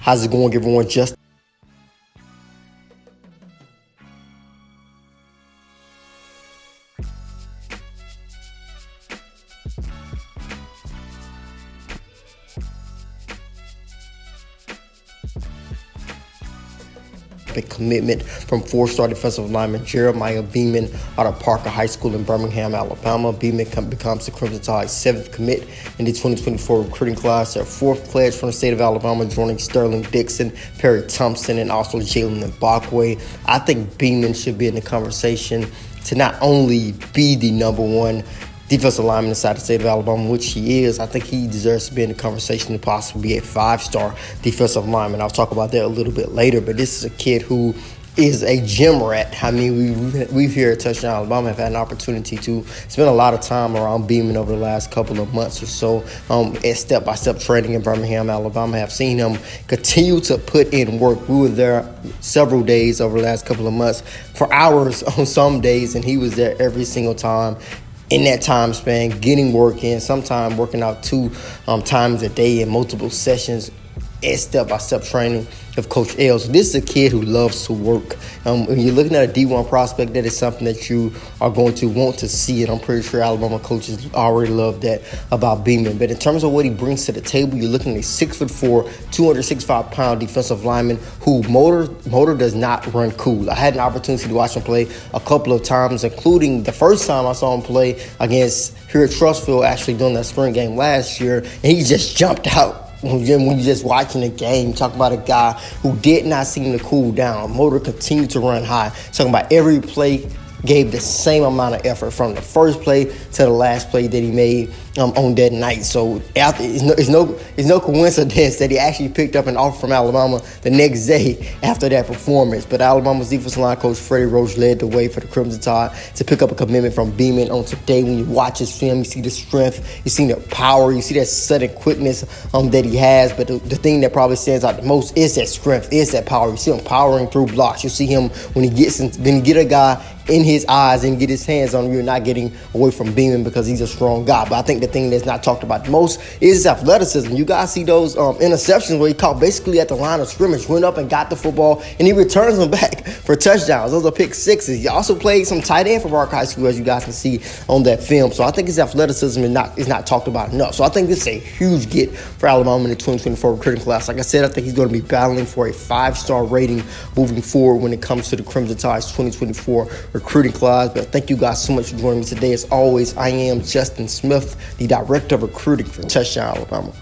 How's it going, everyone? Just a commitment from four-star defensive lineman Jeremiah Beaman out of Parker High School in Birmingham, Alabama. Beaman becomes the Crimson Tide's 7th commit in the 2024 recruiting class. Their 4th pledge from the state of Alabama, joining Sterling Dixon, Perry Thompson, and also Jalen Mbakwe. I think Beaman should be in the conversation to not only be the number one defensive lineman inside the state of Alabama, which he is. I think he deserves to be in the conversation to possibly be a 5-star defensive lineman. I'll talk about that a little bit later, but this is a kid who is a gym rat. I mean, we've here at Touchdown Alabama have had an opportunity to spend a lot of time around Beaman over the last couple of months or so at step-by-step training in Birmingham, Alabama. I have seen him continue to put in work. We were there several days over the last couple of months, for hours on some days, and he was there every single time. In that time span, getting work in, sometimes working out 2 times a day in multiple sessions at step-by-step training of Coach L. So this is a kid who loves to work. When you're looking at a D1 prospect, that is something that you are going to want to see, and I'm pretty sure Alabama coaches already love that about Beaman. But in terms of what he brings to the table, you're looking at a 6'4", 265-pound defensive lineman who motor does not run cool. I had an opportunity to watch him play a couple of times, including the first time I saw him play against here at Trussville, actually during that spring game last year, and he just jumped out. When you're just watching the game, talking about a guy who did not seem to cool down. Motor continued to run high. Talking about every play gave the same amount of effort from the first play to the last play that he made on that night. So it's no coincidence that he actually picked up an offer from Alabama the next day after that performance. But Alabama's defensive line coach Freddie Roach led the way for the Crimson Tide to pick up a commitment from Beaman on today. When you watch his film, you see the strength, you see the power, you see that sudden quickness that he has. But the thing that probably stands out the most is that strength, is that power. You see him powering through blocks. You see him when he get a guy in his eyes and get his hands on him, you're not getting away from Beaman because he's a strong guy. But I think the thing that's not talked about the most is his athleticism. You guys see those interceptions where he caught basically at the line of scrimmage, went up and got the football, and he returns them back for touchdowns. Those are pick sixes. He also played some tight end for Parker High School, as you guys can see on that film. So I think his athleticism is not talked about enough. So I think this is a huge get for Alabama in the 2024 recruiting class. Like I said, I think he's going to be battling for a 5-star rating moving forward when it comes to the Crimson Tide's 2024 recruiting class. But thank you guys so much for joining me today. As always, I am Justin Smith, the Director of Recruiting for Touchdown Alabama.